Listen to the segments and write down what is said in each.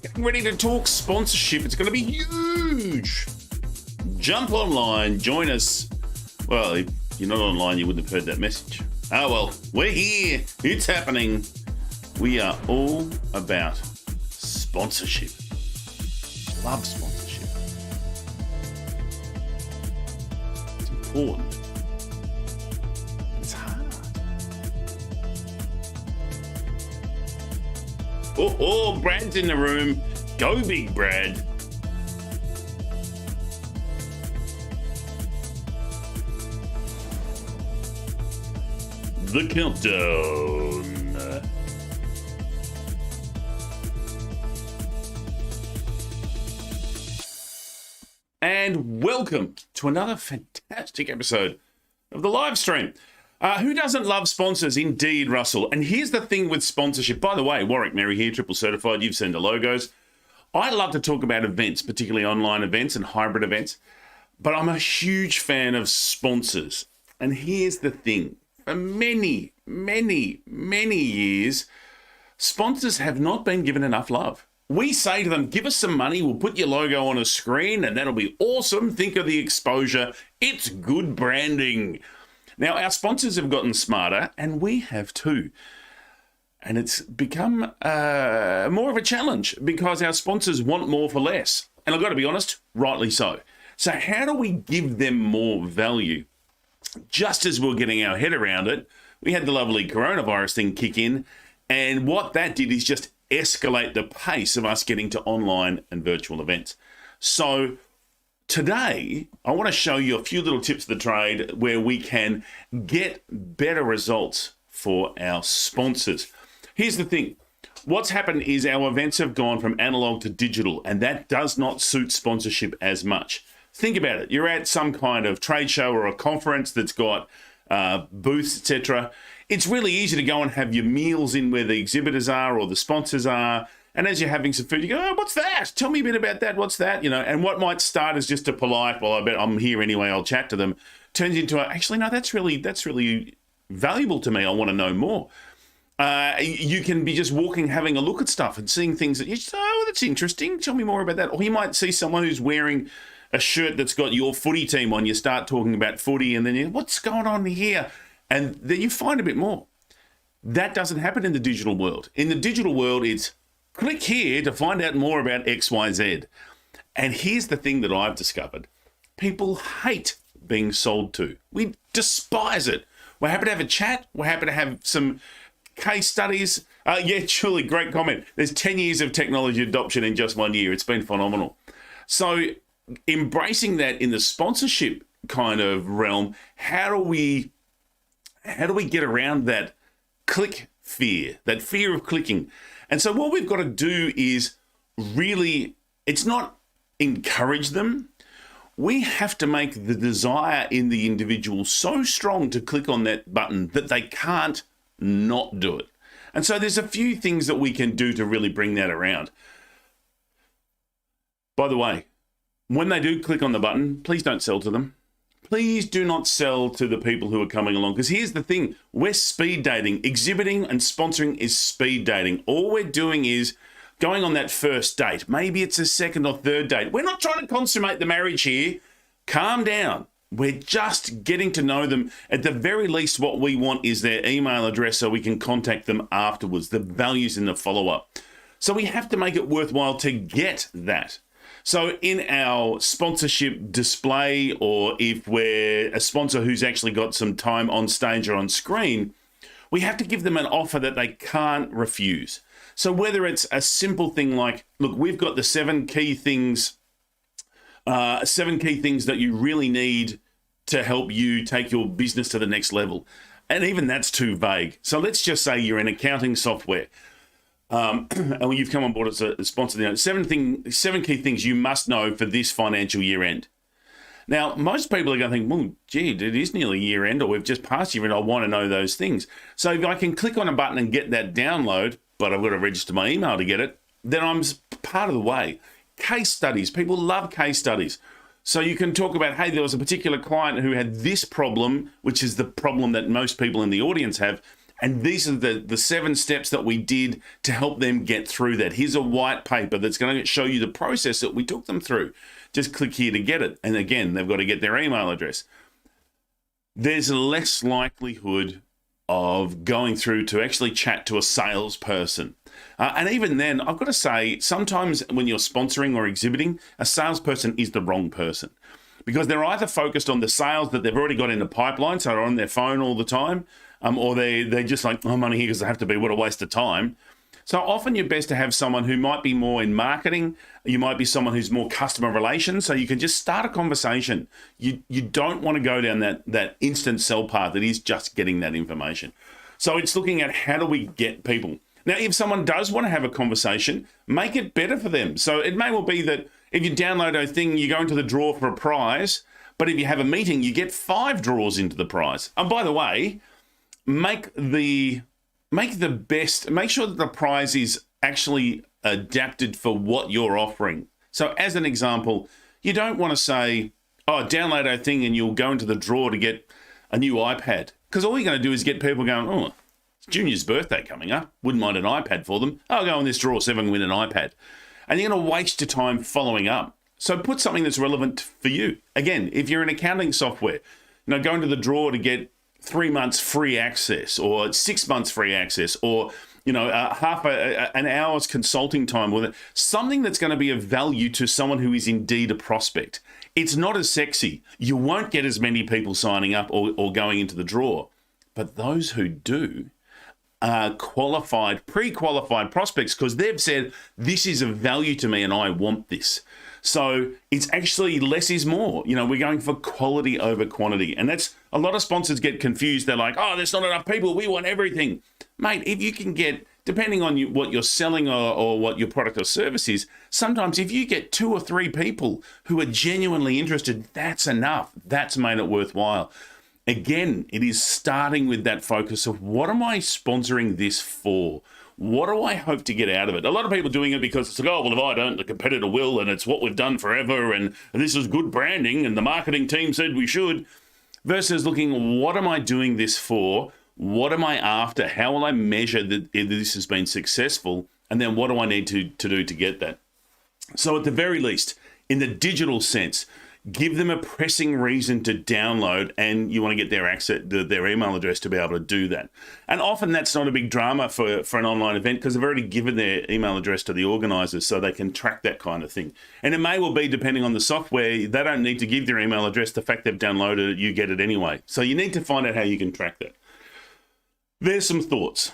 Getting ready to talk sponsorship. It's going to be huge. Jump online, join us. Well, if you're not online, you wouldn't have heard that message. Oh well, we're here. It's happening. We are all about sponsorship. Love sponsorship. It's important. It's hard. Oh, Brad's in the room. Go big, Brad. The countdown. And welcome to another fantastic episode of the live stream. Who doesn't love sponsors? Indeed, Russell. And here's the thing with sponsorship. By the way, Warwick Merry here, triple certified. You've seen the logos. I love to talk about events, particularly online events and hybrid events, but I'm a huge fan of sponsors. And here's the thing. For many, many, many years, sponsors have not been given enough love. We say to them, give us some money, we'll put your logo on a screen and that'll be awesome. Think of the exposure. It's good branding. Now, our sponsors have gotten smarter and we have too. And it's become more of a challenge because our sponsors want more for less. And I've got to be honest, rightly so. So how do we give them more value? Just as we're getting our head around it, we had the lovely coronavirus thing kick in. And what that did is just escalate the pace of us getting to online and virtual events. So today, I want to show you a few little tips of the trade where we can get better results for our sponsors. Here's the thing. What's happened is our events have gone from analog to digital, and that does not suit sponsorship as much. Think about it. You're at some kind of trade show or a conference that's got booths, etc. It's really easy to go and have your meals in where the exhibitors are or the sponsors are. And as you're having some food, you go, oh, what's that? Tell me a bit about that. What's that? You know, and what might start as just a polite, well, I bet I'm here anyway, I'll chat to them, turns into, actually, no, that's really valuable to me. I want to know more. You can be just walking, having a look at stuff and seeing things that you say, oh, that's interesting. Tell me more about that. Or you might see someone who's wearing a shirt that's got your footy team on. You start talking about footy and then you, what's going on here? And then you find a bit more. That doesn't happen in the digital world. In the digital world, it's click here to find out more about XYZ. And here's the thing that I've discovered. People hate being sold to. We despise it. We're happy to have a chat. We're happy to have some case studies. Yeah, Julie, great comment. There's 10 years of technology adoption in just 1 year. It's been phenomenal. So embracing that in the sponsorship kind of realm, how do we get around that click fear, that fear of clicking? And so what we've got to do is really, it's not encourage them. We have to make the desire in the individual so strong to click on that button that they can't not do it. And so there's a few things that we can do to really bring that around. By the way, when they do click on the button, please don't sell to them. Please do not sell to the people who are coming along. Because here's the thing, we're speed dating. Exhibiting and sponsoring is speed dating. All we're doing is going on that first date. Maybe it's a second or third date. We're not trying to consummate the marriage here. Calm down. We're just getting to know them. At the very least, what we want is their email address so we can contact them afterwards, the values in the follow-up. So we have to make it worthwhile to get that. So in our sponsorship display, or if we're a sponsor who's actually got some time on stage or on screen, we have to give them an offer that they can't refuse. So whether it's a simple thing like, look, we've got the 7 key things that you really need to help you take your business to the next level. And even that's too vague. So let's just say you're in accounting software. And when you've come on board as a sponsor, 7 key things you must know for this financial year end. Now, most people are going to think, well, gee, it is nearly year end, or we've just passed year end. I want to know those things. So if I can click on a button and get that download, but I've got to register my email to get it, then I'm part of the way. Case studies. People love case studies. So you can talk about, hey, there was a particular client who had this problem, which is the problem that most people in the audience have. And these are the 7 steps that we did to help them get through that. Here's a white paper that's going to show you the process that we took them through. Just click here to get it. And again, they've got to get their email address. There's less likelihood of going through to actually chat to a salesperson. And even then, I've got to say, sometimes when you're sponsoring or exhibiting, a salesperson is the wrong person, because they're either focused on the sales that they've already got in the pipeline, so they're on their phone all the time, or they're just like, oh, I'm only here because I have to be. What a waste of time. So often you're best to have someone who might be more in marketing. You might be someone who's more customer relations, so you can just start a conversation. You don't want to go down that instant sell path that is just getting that information. So it's looking at how do we get people. Now, if someone does want to have a conversation, make it better for them. So it may well be that if you download a thing, you go into the draw for a prize, but if you have a meeting, you get 5 draws into the prize. And by the way, make sure that the prize is actually adapted for what you're offering. So as an example, you don't want to say, oh, download a thing and you'll go into the draw to get a new iPad. Because all you're going to do is get people going, oh, it's Junior's birthday coming up. Wouldn't mind an iPad for them. I'll go in this draw, see if I can win an iPad. And you're going to waste your time following up. So put something that's relevant for you. Again, if you're in accounting software, go into the draw to get 3 months free access, or 6 months free access, or half an hour's consulting time with it. Something that's going to be of value to someone who is indeed a prospect. It's not as sexy. You won't get as many people signing up or going into the draw. But those who do are pre-qualified prospects, because they've said, this is of value to me and I want this. So it's actually less is more. We're going for quality over quantity. And that's, a lot of sponsors get confused. They're like, oh, there's not enough people. We want everything. Mate, if you can get, depending on what you're selling or what your product or service is, sometimes if you get 2 or 3 people who are genuinely interested, that's enough. That's made it worthwhile. Again, it is starting with that focus of, what am I sponsoring this for? What do I hope to get out of it? A lot of people doing it because it's like, oh, well, if I don't, the competitor will, and it's what we've done forever, and this is good branding, and the marketing team said we should, versus looking, what am I doing this for? What am I after? How will I measure that this has been successful? And then what do I need to do to get that? So at the very least, in the digital sense, give them a pressing reason to download, and you want to get their email address to be able to do that. And often that's not a big drama for an online event, because they've already given their email address to the organizers, so they can track that kind of thing. And it may well be, depending on the software, they don't need to give their email address. The fact they've downloaded it, you get it anyway. So you need to find out how you can track that. There's some thoughts.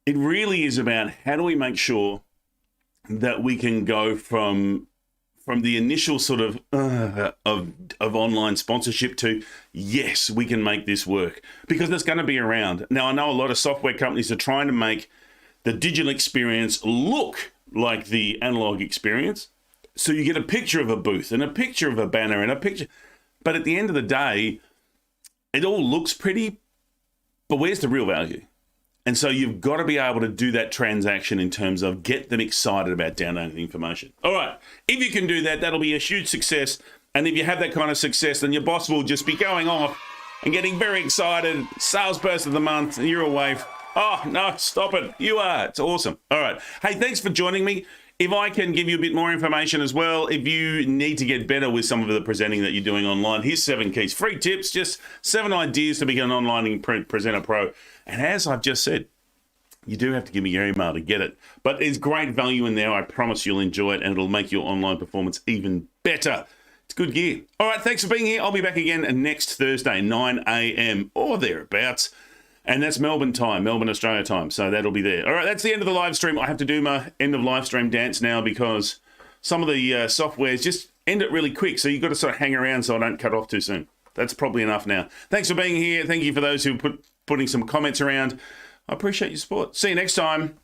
It really is about, how do we make sure that we can go from the initial sort of online sponsorship to, yes, we can make this work, because it's going to be around. Now, I know a lot of software companies are trying to make the digital experience look like the analog experience. So you get a picture of a booth and a picture of a banner and a picture. But at the end of the day, it all looks pretty, but where's the real value? And so you've got to be able to do that transaction in terms of get them excited about downloading the information. All right, if you can do that, that'll be a huge success. And if you have that kind of success, then your boss will just be going off and getting very excited. Salesperson of the month, and you're away. Oh, no, stop it. You are. It's awesome. All right. Hey, thanks for joining me. If I can give you a bit more information as well, if you need to get better with some of the presenting that you're doing online, here's 7 keys, free tips, just 7 ideas to become an online presenter pro. And as I've just said, you do have to give me your email to get it. But there's great value in there. I promise you'll enjoy it, and it'll make your online performance even better. It's good gear. All right, thanks for being here. I'll be back again next Thursday, 9 a.m. or thereabouts. And that's Melbourne time, Melbourne, Australia time. So that'll be there. All right, that's the end of the live stream. I have to do my end of live stream dance now, because some of the softwares just end it really quick. So you've got to sort of hang around so I don't cut off too soon. That's probably enough now. Thanks for being here. Thank you for those who putting some comments around. I appreciate your support. See you next time.